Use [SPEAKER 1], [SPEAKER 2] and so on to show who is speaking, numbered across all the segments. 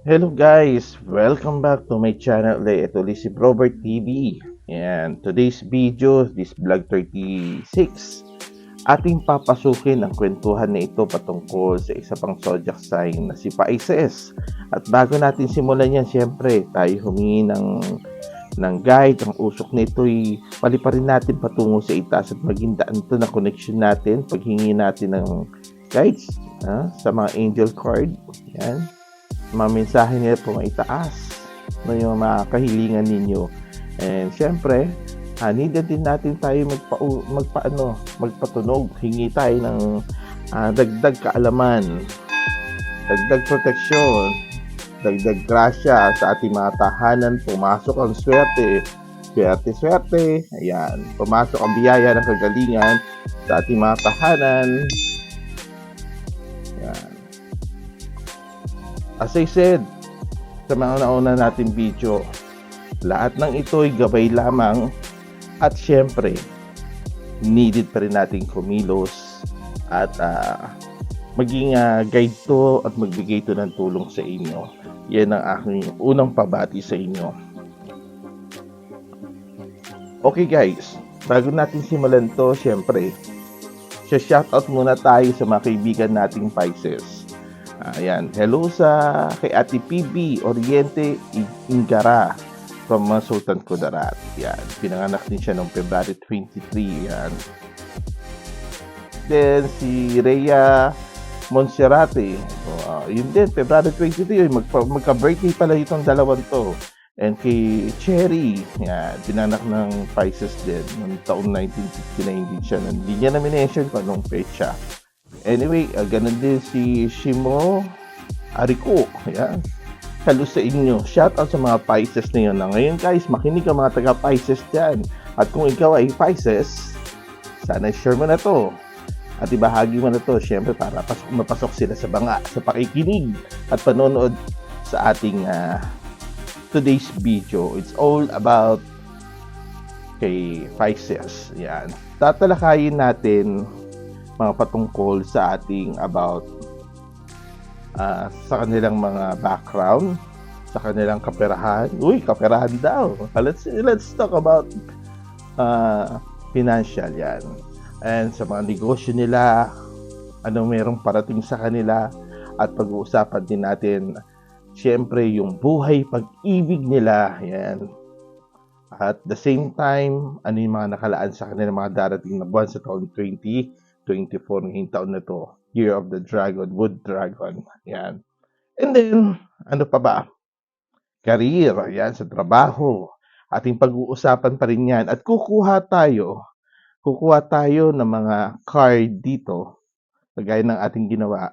[SPEAKER 1] Hello guys! Welcome back to my channel ulit. Ito ulit si Robert TV. And today's video, this vlog 36, ating papasukin ang kwentuhan na ito patungkol sa isa pang zodiac sign na si Pisces. At bago natin simulan yan, syempre, tayo humingi ng guide. Ang usok nito ay paliparin natin patungo sa itaas at maging daan to na connection natin paghingi natin ng guides sa mga angel card. Yan, mga mensahe nila po maitaas no, yung mga kahilingan ninyo. And syempre, needed din natin tayo magpatunog. Hingi tayo ng dagdag kaalaman, dagdag proteksyon, dagdag grasya sa ating mga tahanan. Pumasok ang swerte, swerte. Ayan, pumasok ang biyaya ng kagalingan sa ating mga tahanan. Ayan. As I said, sa mga nauna natin video, lahat ng ito ay gabay lamang at syempre, needed pa rin nating kumilos at maging guide to at magbigay to ng tulong sa inyo. Yan ang aking unang pabati sa inyo. Okay guys, bago natin simulan to, syempre, shoutout muna tayo sa mga kaibigan nating Pisces. Ayan, hello sa kay Ate PB Oriente Ingara from Sultan Kudarat. Yan, pinanganak din siya noong February 23. Yan. Then si Rhea Monserrate. Yun din, February 23. Magka-birthday pala itong dalawang to. And kay Cherry, yan, pinanganak ng Pisces din noong taong 1959 din siya. Hindi niya na-mention kung anong pecha. Anyway, ganun din si Shimo Ariko. Ayan. Hello sa inyo. Shout out sa mga Pisces na yun. Ngayon guys, makinig ang mga taga Pisces dyan. At kung ikaw ay Pisces, sana share mo na to. At ibahagi mo na to, syempre para mapasok sila sa banga, sa pakikinig at panonood sa ating today's video. It's all about kay Pisces. Yan. Tatalakayin natin mga patungkol sa ating about sa kanilang mga background, sa kanilang kaperahan. Uy, kaperahan daw. Let's talk about financial yan. And sa mga negosyo nila, ano merong parating sa kanila, at pag-uusapan din natin syempre yung buhay pag-ibig nila. Yan. At the same time, ano yung mga nakalaan sa kanilang mga darating na buwan sa taon 2024 ngayong taon na to, Year of the Dragon, Wood Dragon. Yan. And then, ano pa ba? Career, yan, sa trabaho. Ating pag-uusapan pa rin yan. At kukuha tayo ng mga card dito, kagaya ng ating ginawa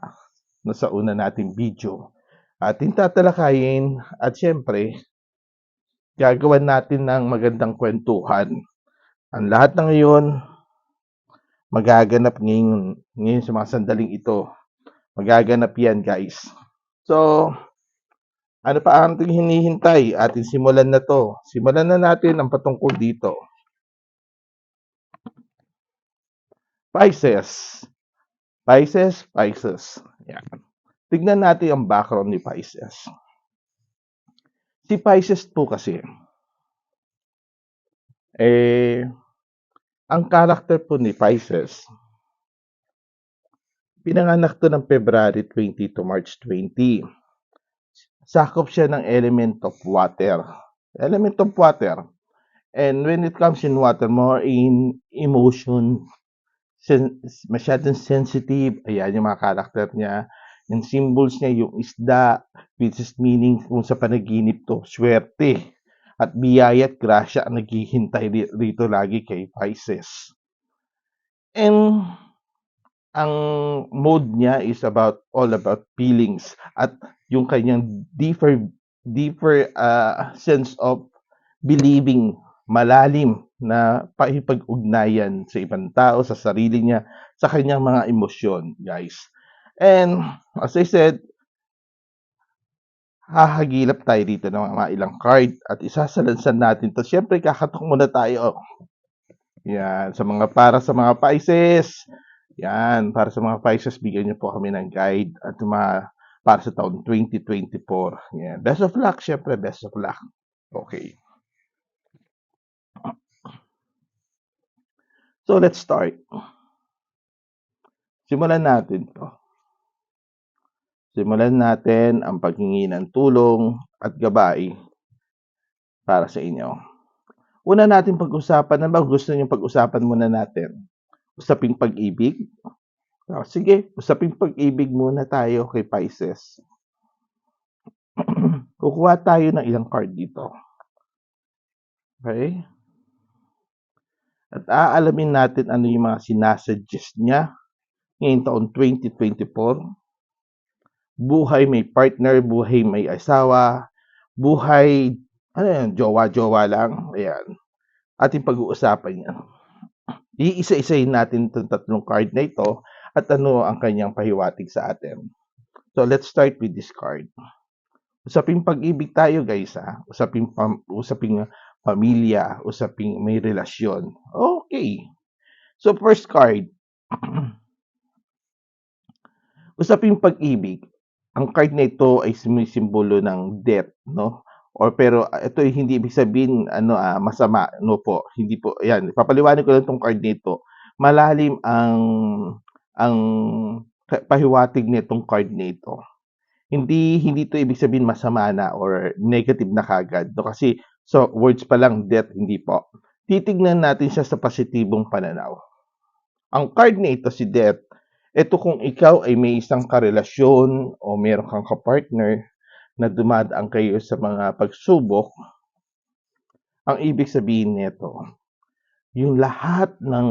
[SPEAKER 1] no, sa una nating video. Ating tatalakayin at syempre, gagawan natin ng magandang kwentuhan. Ang lahat ng ngayon, magaganap ngayon sa mga sandaling ito. Magaganap yan, guys. So, ano pa ang ating hinihintay? Ating simulan na to. Simulan na natin ang patungkol dito. Pisces. Pisces. Yan. Tignan natin ang background ni Pisces. Si Pisces po kasi, ang character po ni Pisces, pinanganak to ng February 20 to March 20. Sakop siya ng element of water. Element of water. And when it comes in water, more in emotion, masyadong sensitive. Ayan yung mga character niya. Yung symbols niya, yung isda, which is meaning kung sa panaginip to, swerte. At biyaya at grasya ang naghihintay rito lagi kay Pisces. And ang mode niya is all about feelings at yung kanyang deeper sense of believing, malalim na pakipag-ugnayan sa ibang tao, sa sarili niya, sa kanyang mga emosyon, guys. And as I said, hahagilap tayo dito ng mga ilang card at isasalansan natin to. Siyempre, kakatok muna tayo. Yan, para sa mga Pisces. Yan, para sa mga Pisces, bigyan niyo po kami ng guide at para sa taon 2024. Yan. Best of luck, syempre, best of luck. Okay. So, let's start. Simulan natin to. Simulan natin ang paghingi ng tulong at gabay para sa inyo. Una natin pag-usapan, ano ba gusto niyo pag-usapan muna natin? Usaping pag-ibig? Sige, usaping pag-ibig muna tayo kay Pisces. Kukuha tayo ng ilang card dito. Okay? At aalamin natin ano yung mga sinasuggest niya ngayong taon 2024. Buhay may partner, buhay may asawa, buhay, ano yan, jowa-jowa lang. Ayan. Ating pag-uusapan yan. Iisa-isahin natin itong tatlong card na ito at ano ang kanyang pahiwatig sa atin. So, let's start with this card. Usaping pag-ibig tayo, guys, ha? Usaping pamilya, usaping may relasyon. Okay. So, first card. Usaping pag-ibig. Ang card na ito ay sumisimbolo ng death, no? Or pero ito ay hindi ibig sabihin masama, no po. Hindi po. Ayan, papaliwanag ko lang tong card nito. Malalim ang pahiwatig nitong card nito. Hindi to ibig sabihin masama na or negative na kagad, no? Kasi so words pa lang death, hindi po. Titignan natin siya sa positibong pananaw. Ang card na ito si death. Ito kung ikaw ay may isang karelasyon o meron kang kapartner na dumadaan kayo sa mga pagsubok, ang ibig sabihin nito, yung lahat ng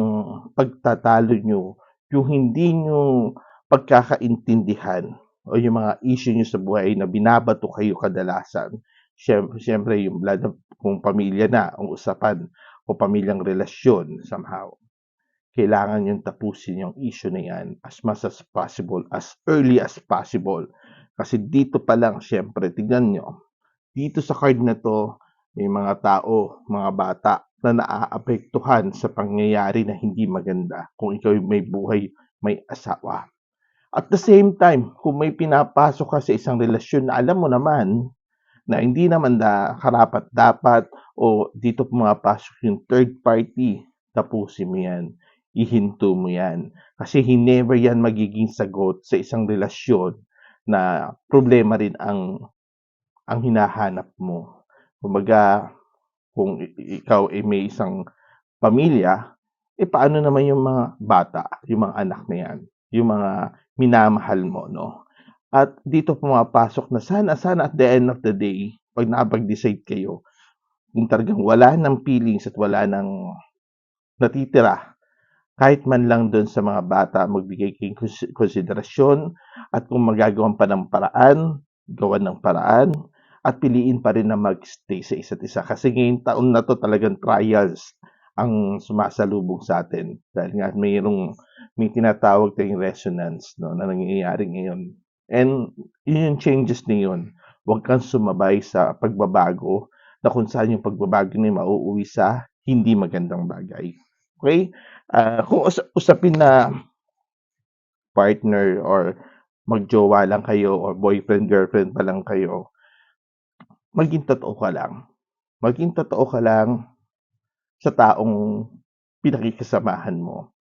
[SPEAKER 1] pagtatalo nyo, yung hindi nyo pagkakaintindihan o yung mga issue nyo sa buhay na binabato kayo kadalasan, syempre yung blood kung pamilya na ang usapan o pamilyang relasyon somehow. Kailangan yung tapusin yung issue na yan as much as possible, as early as possible. Kasi dito pa lang, syempre, tignan nyo, dito sa card na to, may mga tao, mga bata na naaapektuhan sa pangyayari na hindi maganda kung ikaw may buhay, may asawa. At the same time, kung may pinapasok ka sa isang relasyon na alam mo naman na hindi naman na karapat-dapat o dito pumapasok yung third party, tapusin mo yan. Ihinto mo yan. Kasi never yan magiging sagot sa isang relasyon na problema rin ang hinahanap mo. Kumbaga, kung ikaw ay may isang pamilya, paano naman yung mga bata, yung mga anak na yan, yung mga minamahal mo, no? At dito pumapasok na sana at the end of the day, pag nakapag-decide kayo, kung talagang wala ng feelings at wala ng natitira, kahit man lang doon sa mga bata, magbigay kayong konsiderasyon at kung magagawan pa ng paraan, gawan ng paraan at piliin pa rin na magstay sa isa't isa. Kasi ngayong taon na to talagang trials ang sumasalubong sa atin. Dahil nga may tinatawag tayong resonance, no, na nangyayari ngayon. And yun yung changes na yun. Huwag kang sumabay sa pagbabago na kung saan yung pagbabago na mauuwi sa hindi magandang bagay. Okay? Kung usapin na partner or magjowa lang kayo or boyfriend, girlfriend pa lang kayo, maging totoo ka lang. Maging totoo ka lang sa taong pinakikisamahan mo.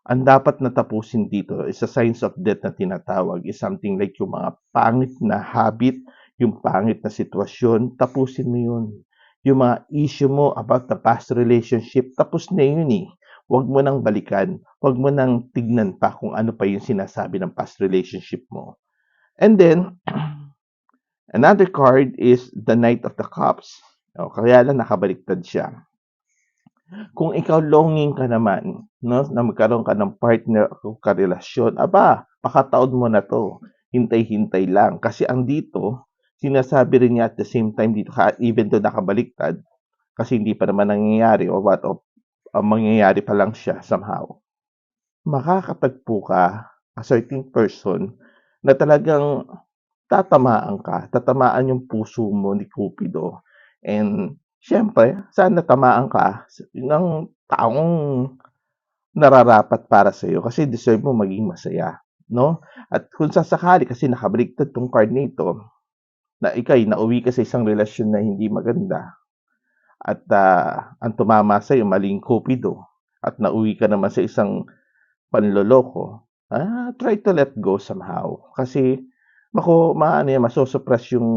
[SPEAKER 1] Ang dapat na tapusin dito is a signs of death na tinatawag is something like yung mga pangit na habit, yung pangit na sitwasyon, tapusin mo yun. Yung mga issue mo about the past relationship, tapos na yun eh. Huwag mo nang balikan. Huwag mo nang tignan pa kung ano pa yung sinasabi ng past relationship mo. And then, another card is the Knight of the Cups. O, kaya lang nakabaliktad siya. Kung ikaw longing ka naman, no, na magkaroon ka ng partner o karelasyon, pakataon mo na to. Hintay-hintay lang. Kasi ang dito, sinasabi rin niya at the same time dito, even though nakabaliktad, kasi hindi pa naman nangyayari o mangyayari pa lang siya somehow. Makakatagpo ka, a certain person, na talagang tatamaan yung puso mo ni Cupido. And syempre, sana tamaan ka ng taong nararapat para sa iyo kasi deserve mo maging masaya. no? At kung sasakali kasi nakabaliktad 'tong card na ito, na ika'y nauwi ka sa isang relasyon na hindi maganda at, ang tumama sa'yo maling kupido at nauwi ka naman sa isang panloloko, try to let go somehow. Kasi maano yan, maso-suppress yung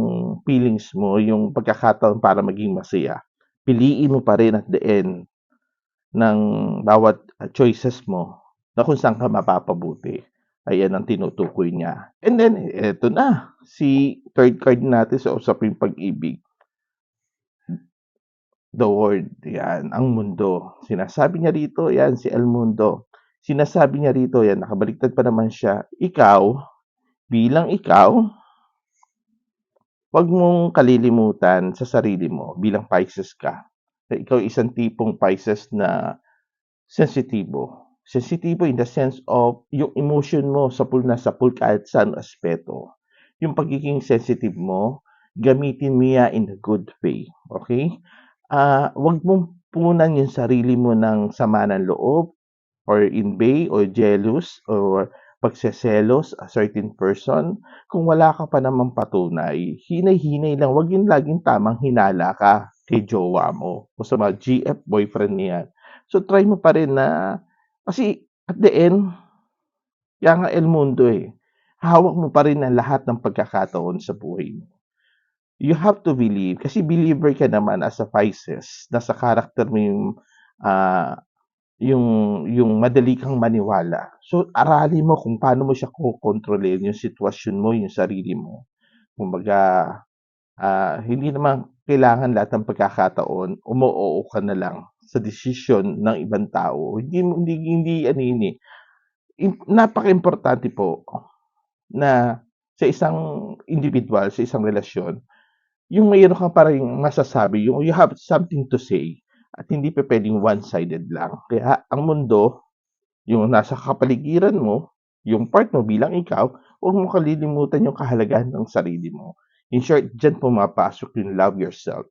[SPEAKER 1] feelings mo, yung pagkakataon para maging masaya. Piliin mo pa rin at the end ng bawat choices mo na kung saan ka mapapabuti. Ayan ang tinutukoy niya. And then, eto na, si third card natin sa usaping pag-ibig. The world, yan, ang mundo. Sinasabi niya rito, yan, si El Mundo. Sinasabi niya rito, yan, nakabaliktad pa naman siya, ikaw, bilang ikaw, wag mong kalilimutan sa sarili mo bilang Pisces ka. Na ikaw isang tipong Pisces na sensitibo. Sensitibo in the sense of yung emotion mo sa pool kahit saan aspeto. Yung pagiging sensitive mo, gamitin mo yan in a good way. Okay? Wag mong punan yung sarili mo ng sama ng loob or envy or jealous or pagseselos a certain person kung wala ka pa namang patunay. Hinay-hinay lang, wag yung laging tamang hinala ka kay jowa mo o sa mga GF boyfriend niyan. So try mo pa rin na kasi at the end, kaya nga El Mundo eh. Hawak mo pa rin ang lahat ng pagkakataon sa buhay mo. You have to believe kasi believer ka naman as a Pisces, nasa character mo ah, yung madali kang maniwala. So aralin mo kung paano mo siya kokontrolin yung sitwasyon mo, yung sarili mo. Kumbaga, hindi naman kailangan lahat ng pagkakataon umoo ka na lang sa desisyon ng ibang tao. Hindi ano yun eh. Napaka-importante po na sa isang individual, sa isang relasyon, yung mayroon ka pa ring masasabi, yung you have something to say at hindi pupuwedeng one-sided lang. Kaya ang mundo, yung nasa kapaligiran mo, yung part mo bilang ikaw, huwag mong kalilimutan yung kahalagahan ng sarili mo. In short, diyan pumapasok yung love yourself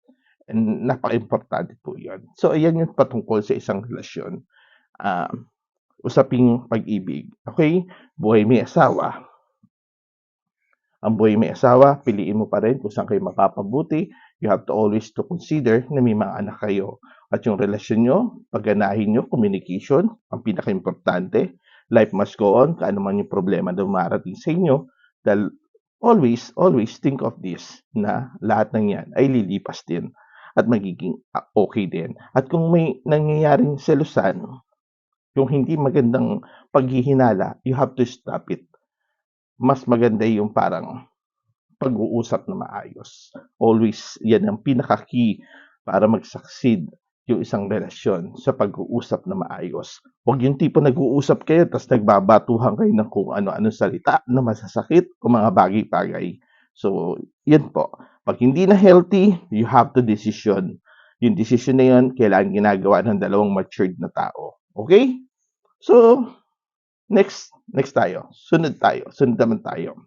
[SPEAKER 1] and napakaimportante po yun. So ayan yung patungkol sa isang relasyon, ah, usaping pag-ibig, okey? Buhay may asawa. Ang buhay may asawa, piliin mo pa rin kung saan kayo mapapabuti. You have to always to consider na may mga anak kayo. At yung relasyon nyo, pagganahin nyo, communication, ang pinaka-importante. Life must go on, kaano man yung problema na dumarating sa inyo. Dahil always think of this, na lahat ng yan ay lilipas din at magiging okay din. At kung may nangyayaring selusan, yung hindi magandang paghihinala, you have to stop it. Mas maganda yung parang pag-uusap na maayos. Always, yan ang pinaka-key para mag-succeed yung isang relasyon sa pag-uusap na maayos. Huwag yung tipo nag-uusap kayo tapos nagbabatuhan kayo ng kung ano-ano salita na masasakit o mga bagay-bagay. So, yan po. Pag hindi na healthy, you have to decision. Yung decision na yun, kailangan ginagawa ng dalawang matured na tao. Okay? So, next tayo. Sunod naman tayo.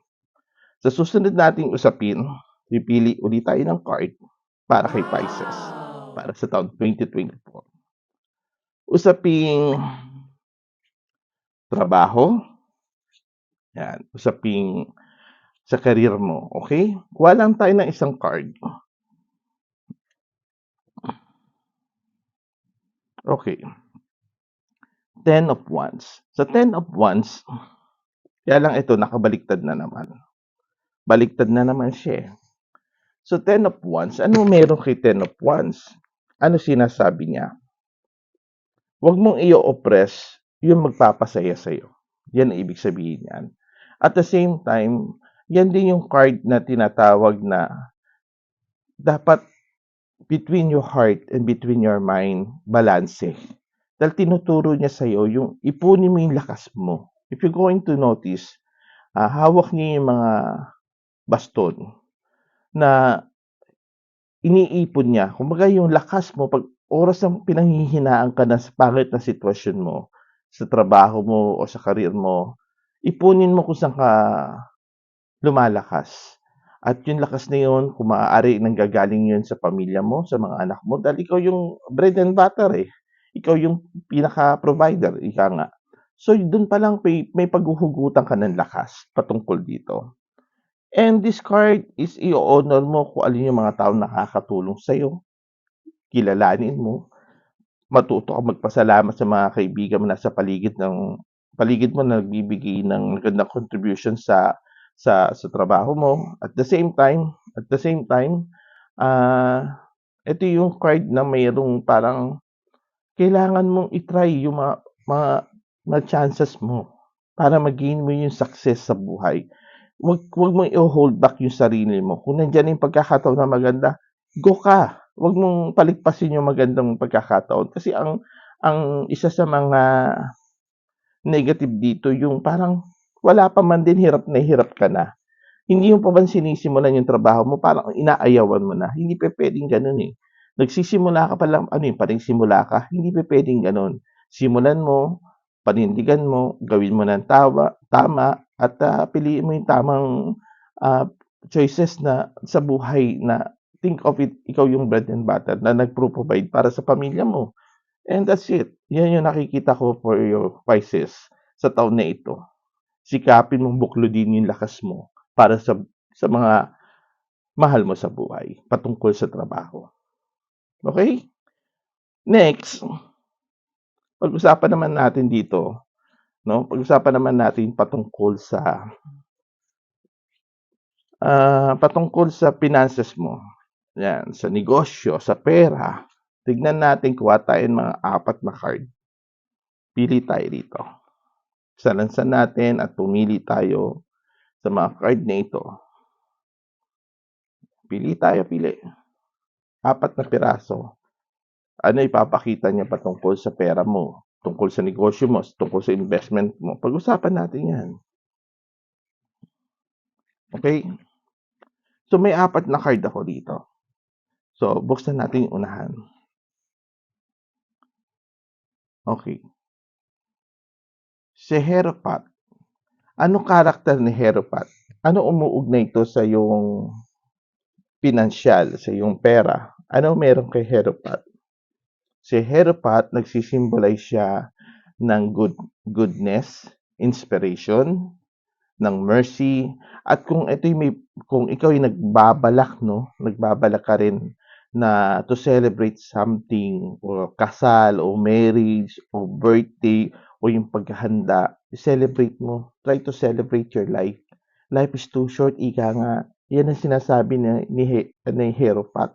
[SPEAKER 1] Sa susunod nating usapin, pipili ulit tayo ng card para kay Pisces para sa taong 2024. Usaping trabaho, yan, usaping sa career mo, okay? Kuha lang tayo ng isang card. Okay. Ten of Wands. Sa Ten of Wands, kaya lang ito, nakabaliktad na naman. Baliktad na naman siya eh. So, Ten of Wands, ano meron kay Ten of Wands? Ano sinasabi niya? Huwag mong i-oppress yung magpapasaya sa'yo. Yan ang ibig sabihin niyan. At the same time, yan din yung card na tinatawag na dapat between your heart and between your mind, balance. Dahil tinuturo niya sa'yo yung ipunin mo yung lakas mo. If you're going to notice, hawak niya yung mga baston na iniipon niya. Kumbaga yung lakas mo, pag oras ng pinanghihinaan ka na sa pangit na sitwasyon mo, sa trabaho mo o sa career mo, ipunin mo kung saan ka lumalakas. At yung lakas na yun, kung maaari, nanggagaling yun sa pamilya mo, sa mga anak mo, dahil ikaw yung bread and butter eh. Ikaw yung pinaka-provider, ika nga. So dun pa lang may paghuhugutan ka ng lakas patungkol dito. And this card is i-o-honor mo kung alin yung mga taong nakakatulong sa'yo, kilalanin mo, matuto kang magpasalamat sa mga kaibigan mo nasa paligid mo na nagbibigay ng magandang contribution sa trabaho mo. At the same time, ah, ito yung card na mayroong parang kailangan mong i-try yung mga mga chances mo para ma-gain mo yung success sa buhay. Wag mong i-hold back yung sarili mo. Kung nandiyan yung pagkakataon na maganda, go ka. Wag mong paligpasin yung magandang pagkakataon kasi ang isa sa mga negative dito yung parang wala pa man din hirap na hirap ka na. Hindi mo pa man sinisimulan yung trabaho mo, parang inaayawan mo na. Hindi pupuwedeng gano'n, eh. Nagsisimula ka pa lang ano yun, simula ka, hindi pupuwedeng gano'n. Simulan mo, panindigan mo, gawin mo ng tama at, piliin mo yung tamang, ah, choices na sa buhay na think of it, ikaw yung bread and butter na nagpo-provide para sa pamilya mo. And that's it. Yan yung nakikita ko for your Pisces sa taon na ito. Sikapin mong bukludin yung lakas mo para sa mga mahal mo sa buhay patungkol sa trabaho. Okay? Next, pag-usapan naman natin dito, no? Pag-usapan naman natin patungkol sa finances mo. Yan, sa negosyo, sa pera. Tignan natin, kuha tayo ng mga 4 na card. Pili tayo dito. Salansan natin at pumili tayo sa mga card na ito. Pili tayo, pili. 4 na piraso. Ano ipapakita niya patungkol sa pera mo, tungkol sa negosyo mo, tungkol sa investment mo. Pag-usapan natin 'yan. Okay? So may 4 na card ako dito. So buksan natin yung unahan. Okay. Si Hierophant. Anong karakter ni Hierophant? Ano umuugnay ito sa iyong pinansyal, sa iyong pera? Ano meron kay Hierophant? Si Hierophant nagsi-symbolize siya ng goodness, inspiration, ng mercy, at kung ikaw ay nagbabalak ka rin na to celebrate something or kasal o marriage o birthday o yung paghahanda, celebrate mo. Try to celebrate your life. Life is too short, ika nga. Yan ang sinasabi ni Hierophant,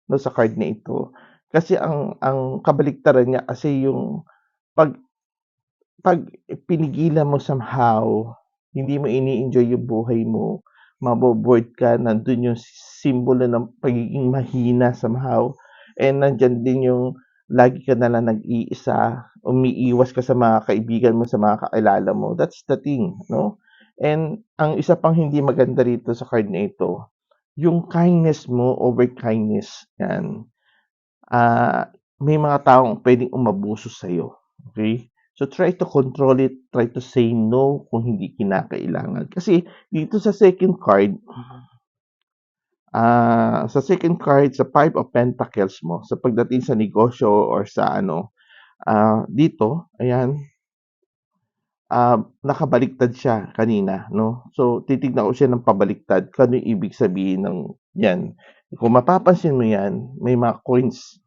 [SPEAKER 1] no, sa card na ito. Kasi ang kabaliktaran niya kasi yung pag 'pag pinigilan mo somehow, hindi mo ini-enjoy yung buhay mo, mabo-bored ka, nandun yung simbolo ng pagiging mahina somehow, and nandiyan din yung lagi ka nalang nag-iisa, umiiwas ka sa mga kaibigan mo, sa mga kakilala mo. That's the thing, no? And ang isa pang hindi maganda rito sa card na ito, yung kindness mo over kindness, 'yan. May mga taong puwedeng umabuso sa'yo, okey? So, try to control it, try to say no kung hindi kinakailangan. Kasi dito sa second card, sa Five of Pentacles mo, sa pagdating sa negosyo or sa ano, dito, ayan, nakabaliktad siya kanina, 'no? So, titignan ko siya ng pabaliktad kung ano yung ibig sabihin ng 'yan. Kung mapapansin mo 'yan, may mga coins.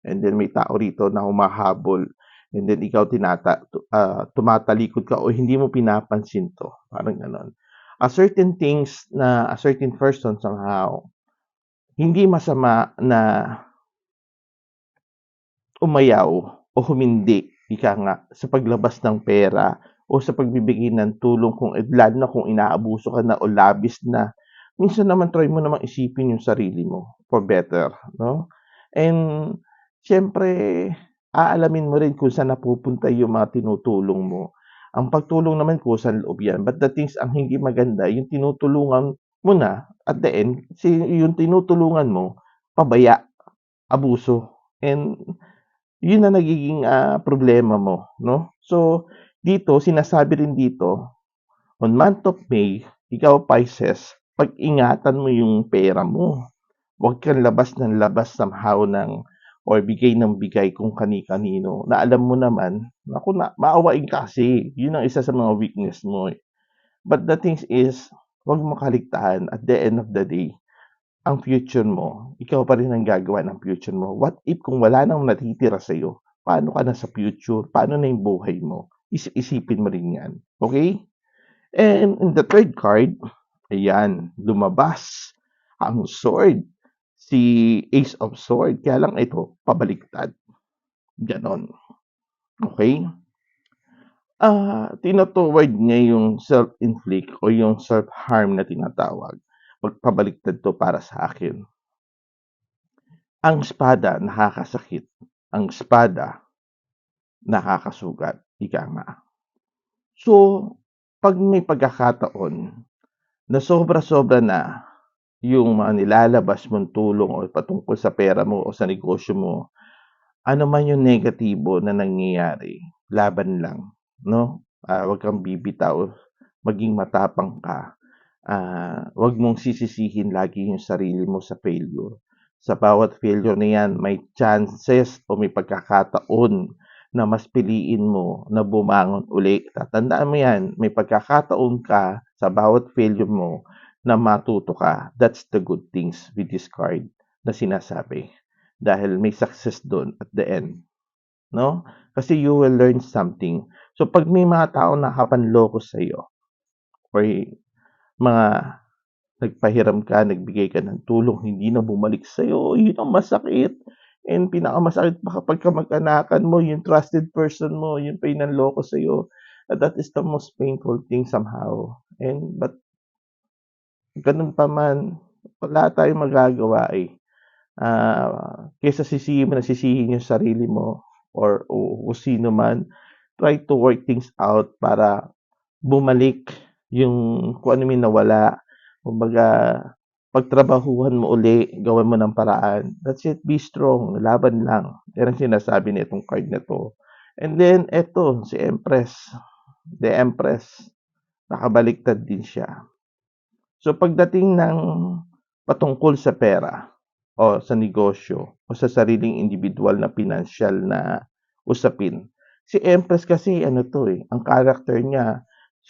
[SPEAKER 1] And then may tao rito na humahabol, and then ikaw tumatalikod ka o hindi mo pinapansin 'to, parang gano'n. A certain person somehow, hindi masama na umayaw o humindi, ika nga, sa paglabas ng pera o sa pagbibigay ng tulong kung lalo na kung inaabuso ka na o labis na. Minsan naman try mo namang isipin yung sarili mo for better, 'no? And siyempre aalamin mo rin kung saan napupunta yung mga tinutulong mo. Ang pagtulong naman kusang loob yan, but the things ang hindi maganda yung tinutulungan mo na at the end yung tinutulungan mo pabaya, abuso, and yun na nagiging, problema mo, 'no? So, dito sinasabi rin dito, on month of May, ikaw Pisces, pag-ingatan mo yung pera mo. Huwag kang labas ng labas somehow ng or bigay ng bigay kung kani-kanino na alam mo naman, naku na, maawain ka kasi. Yun ang isa sa mga weakness mo eh. But the thing is, huwag mo kaligtaan at the end of the day, ang future mo, ikaw pa rin ang gagawa ng future mo. What if kung wala nang natitira sa'yo? Paano ka na sa future? Paano na yung buhay mo? Isipin mo rin yan. Okay? And in the third card, ayan, lumabas ang sword. Si Ace of Sword. Kaya lang ito, pabaliktad. Ganon. Okay? Tinutoward niya yung self-inflict o yung self-harm na tinatawag. Pabaliktad to para sa akin. Ang espada nakakasakit. Ang espada nakakasugat. Ika nga. So, pag may pagkakataon na sobra-sobra na yung mga nilalabas mong tulong o patungkol sa pera mo o sa negosyo mo, ano man yung negatibo na nangyayari, laban lang, no? Huwag kang bibitaw, maging matapang ka. Huwag mong sisisihin lagi yung sarili mo sa failure. Sa bawat failure na yan, may chances o may pagkakataon na mas piliin mo na bumangon uli. Tatandaan mo yan, may pagkakataon ka sa bawat failure mo na matuto ka. That's the good things with this card na sinasabi. Dahil may success doon at the end. No? Kasi you will learn something. So pag may mga tao na nakapanloko sa iyo or mga nagpahiram ka, nagbigay ka ng tulong, hindi na bumalik sa iyo, yun ang masakit. And pinakamasakit pa kapag kamag-anakan mo, yung trusted person mo, yun pa yung nanloko sa iyo. That is the most painful thing somehow. But ganun pa man, wala tayong magagawa eh. Kaysa sisihin mo na sisihin yung sarili mo o sino man, try to work things out para bumalik yung kung ano yung nawala. Kumbaga, pagtrabahuhan mo uli, gawan mo ng paraan. That's it, be strong, laban lang. Yan ang sinasabi nitong card na to. And then, eto, si Empress. The Empress, nakabaliktad din siya. So, pagdating ng patungkol sa pera, o sa negosyo, o sa sariling individual na pinansyal na usapin, si Empress kasi ang character niya,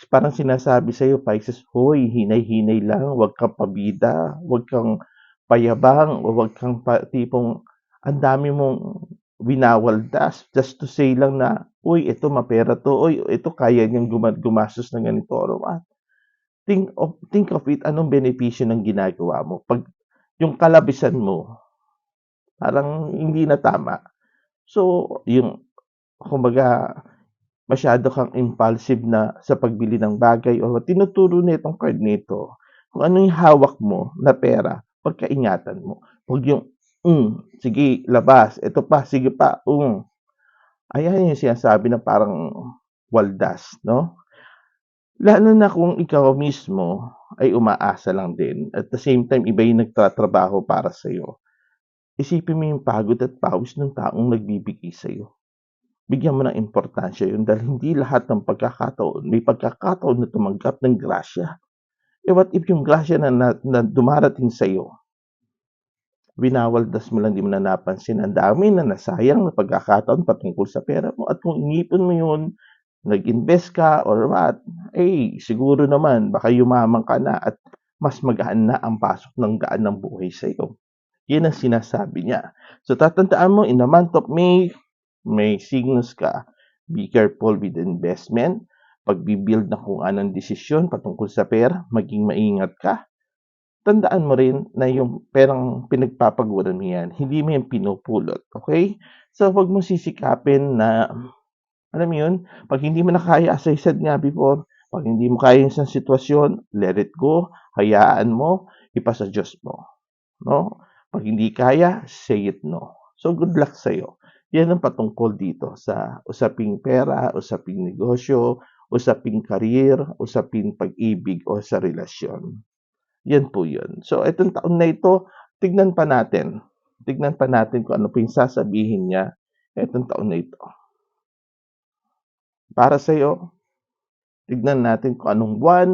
[SPEAKER 1] parang sinasabi sa'yo, Pisces, hoy, hinay-hinay lang, huwag kang pabida, huwag kang payabang, o huwag kang tipong ang dami mong winawaldas just to say lang na, uy, ito mapera to, uy, ito kaya niyang gumastos ng ganito or what. Think of it, anong benepisyo ng ginagawa mo? Pag yung kalabisan mo, parang hindi na tama. So, yung, kumbaga, masyado kang impulsive na sa pagbili ng bagay o tinuturo na itong card nito. Kung ano yung hawak mo na pera, pagkaingatan mo. Huwag yung, sige, labas. Ito pa, sige pa, Ayan yung sinasabi na parang waldas, no? Lalo na kung ikaw mismo ay umaasa lang din. At the same time, iba yung nagtatrabaho para sa'yo. Isipin mo yung pagod at pawis ng taong nagbibigay sa'yo. Bigyan mo ng importansya yun dahil hindi lahat ng pagkakataon, may pagkakataon na tumanggap ng grasya. What if yung grasya na dumarating sa'yo, winawaldas mo lang, di mo na napansin, ang dami na nasayang na pagkakataon patungkol sa pera mo at kung inipon mo yun, nag-invest ka or what, siguro naman baka yumaman ka na at mas magaan na ang pasok ng gaan ng buhay sa iyo. Yan ang sinasabi niya. So tatandaan mo, in the month of May, may signals ka. Be careful with investment. Pagbibuild na kung anong desisyon patungkol sa pera, maging maingat ka. Tandaan mo rin na yung perang pinagpapaguran mo yan, hindi mo yan pinupulot. Okay? So, huwag mo sisikapin na, alam mo yun, pag hindi mo na kaya, as I said nga before, pag hindi mo kaya yung isang sitwasyon, let it go, hayaan mo, ipasa Diyos mo. No? Pag hindi kaya, say it no. So, good luck sa'yo. Yan ang patungkol dito sa usaping pera, usaping negosyo, usaping career, usaping pag-ibig o sa relasyon. Yan po yun. So, itong taon na ito, tignan pa natin. Tignan pa natin kung ano po yung sasabihin niya itong taon na ito. Para sa'yo, tignan natin kung anong buwan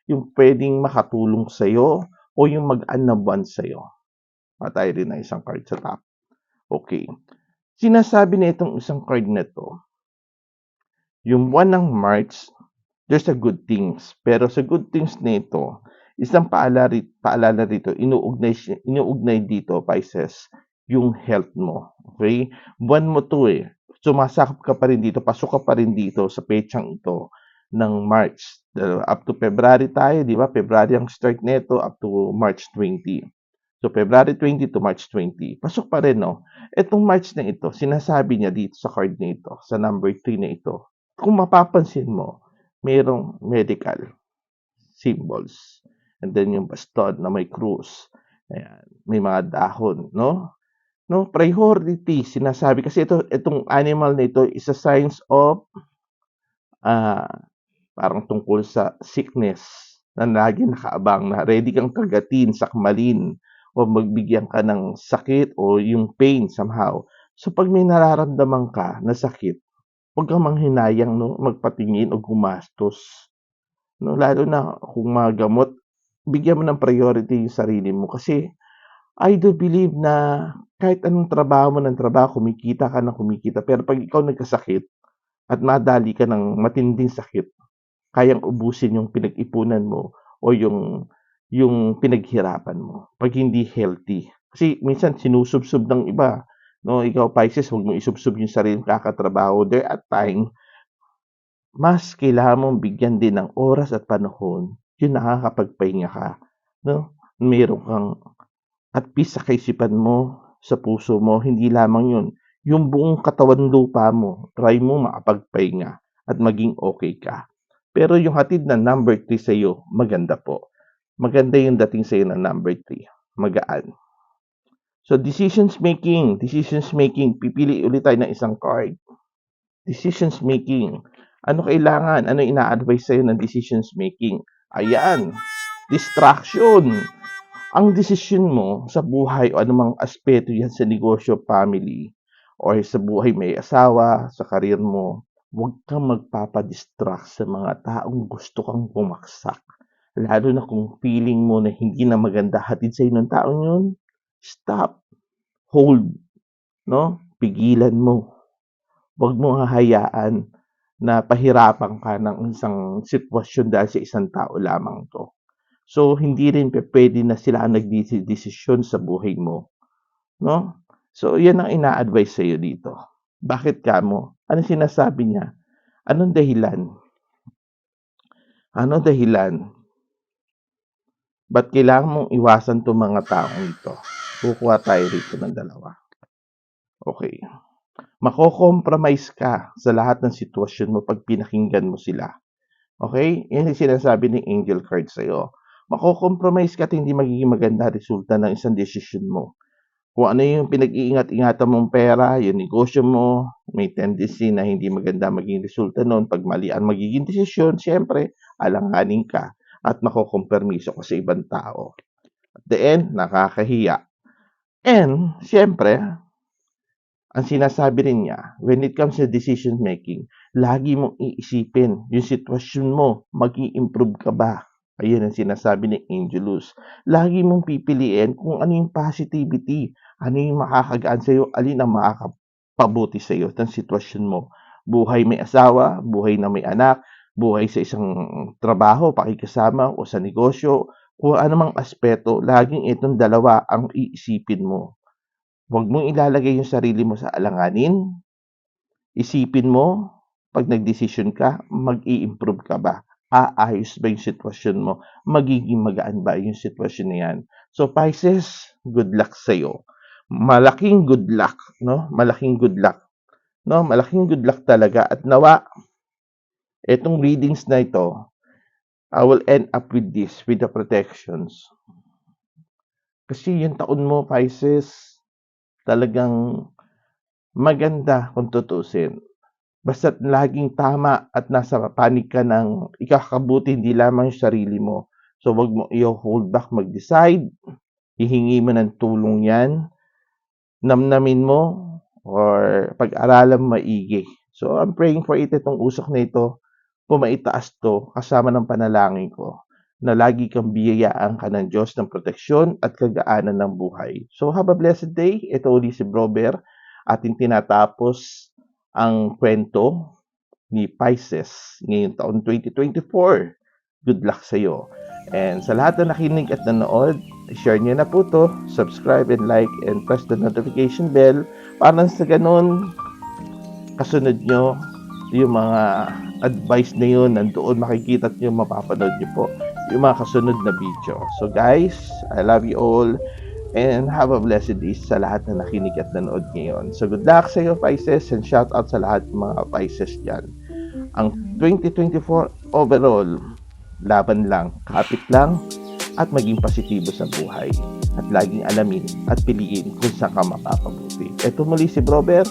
[SPEAKER 1] yung pwedeng makatulong sa'yo o yung mag-an na buwan sa'yo. Patay rin na isang card sa top. Okay. Sinasabi na itong isang card na 'to, yung buwan ng March, there's a good things. Pero sa good things na ito, isang paalala rito, inuugnay dito, Pisces, yung health mo. Okay? Buwan mo 'to eh. Sumasakop ka pa rin dito, pasok ka pa rin dito sa petsang ito ng March. Up to February tayo, di ba? February ang start nito up to March 20. So, February 20 to March 20. Pasok pa rin, no? Itong March na ito, sinasabi niya dito sa card na ito, sa number 3 na ito, kung mapapansin mo, mayroong medical symbols. And then yung baston na may krus. Ayan, may mga dahon, no? No, priority sinasabi kasi itong animal na ito is a signs of ah parang tungkol sa sickness na lagi nakaabang na ready kang kagatin, sakmalin o magbigyan ka ng sakit o yung pain somehow. So pag may nararamdaman ka na sakit, huwag kang manghinayang, no, magpatingin o gumastos. No, lalo na kung magamot, bigyan mo ng priority yung sarili mo kasi I do believe na kahit anong trabaho mo ng trabaho, kumikita ka ng kumikita, pero pag ikaw nagkasakit at madali ka ng matinding sakit, kayang ubusin yung pinag-ipunan mo o yung pinaghirapan mo pag hindi healthy. Kasi minsan sinusubsob ng iba, no? Ikaw Pisces, huwag mong isubsob yung sarili mong kakatrabaho. There at time, mas kailangan mong bigyan din ng oras at panahon yung nakakapagpahinga ka, no? Meron kang at peace sa kaisipan mo, sa puso mo, hindi lamang yun. Yung buong katawan lupa mo, try mo makapagpahinga at maging okay ka. Pero yung hatid na number 3 sa'yo, maganda po. Maganda yung dating sa'yo na number 3. Magaan. So, decisions making, pipili ulit tayo ng isang card. Decisions making. Ano kailangan? Ano ina-advise sa'yo ng decisions making? Ayan, distraction. Ang desisyon mo sa buhay o anumang aspeto yan sa negosyo, family, or sa buhay may asawa, sa karir mo, huwag kang magpapadistract sa mga taong gusto kang pumaksak. Lalo na kung feeling mo na hindi na maganda hatid sa'yo ng taong yun, stop, hold, no? Pigilan mo. Huwag mo hahayaan na pahirapan ka ng isang sitwasyon dahil sa isang tao lamang to. So, hindi rin puwede na sila ang nagdedesisyon sa buhay mo, 'no? So, 'yan ang ina-advice sa'yo dito. Bakit kamo? Anong sinasabi niya? Anong dahilan? Anong dahilan? Ba't kailangan mong iwasan 'tong mga taong ito? Kukuha tayo rito ng dalawa. Okay. Mako-compromise ka sa lahat ng sitwasyon mo 'pag pinakinggan mo sila. Okay? 'Yan yung sinasabi ng angel card sa'yo. Mako-compromise ka at hindi magiging maganda resulta ng isang desisyon mo. Kung ano yung pinag-iingat-ingatan mong pera, yung negosyo mo, may tendency na hindi maganda maging resulta nun. Pag mali ang magiging desisyon, siyempre, alanganin ka at makokompermiso ka sa ibang tao. At the end, nakakahiya. And, siyempre, ang sinasabi rin niya, when it comes to decision making, lagi mong iisipin yung sitwasyon mo, mag-i-improve ka ba? Ayun ang sinasabi ni Angelus. Lagi mong pipiliin kung ano yung positivity, ano yung makakagaan sa'yo, alin ang makakapabuti sa'yo ng sitwasyon mo. Buhay may asawa, buhay na may anak, buhay sa isang trabaho, pakikisama o sa negosyo, kung anumang aspeto, laging itong dalawa ang iisipin mo. Huwag mong ilalagay yung sarili mo sa alanganin. Isipin mo, pag nagdesisyon ka, mag-i-improve ka ba? Aayos ba yung sitwasyon mo? Magiging magaan ba yung sitwasyon na yan? So, Pisces, good luck sa'yo. Malaking good luck, no? Malaking good luck. No? Malaking good luck talaga. At nawa, itong readings na ito, I will end up with this, with the protections. Kasi yung taon mo, Pisces, talagang maganda kung tutusin. Basta't laging tama at nasa panig ka ng ikakabuti hindi lamang yung sarili mo. So, wag mo i-hold back mag-decide. Hihingi mo ng tulong yan. Namnamin mo or pag-aralan maigi. So, I'm praying for it itong usok na ito. Pumaitaas to kasama ng panalangin ko na lagi kang biyayaan ka ng Diyos ng proteksyon at kagaanan ng buhay. So have a blessed day. Ito uli si Brober, ating tinatapos ang kwento ni Pisces ngayong taon 2024. Good luck sa iyo. And sa lahat na nakinig at nanood, share niyo na po to, subscribe and like and press the notification bell para sa ganun kasunod nyo yung mga advice na yun, nandoon makikita nyo, mapapanood nyo po yung mga kasunod na video. So guys, I love you all and have a blessed day sa lahat na nakinig at nanood ngayon. So good luck sa iyo Pisces and shout out sa lahat ng mga Pisces dyan. Ang 2024 overall, laban lang, kapit lang, at maging positibo sa buhay. At laging alamin at piliin kung saan ka mapapabuti. Ito muli si Brober.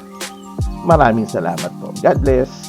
[SPEAKER 1] Maraming salamat po. God bless.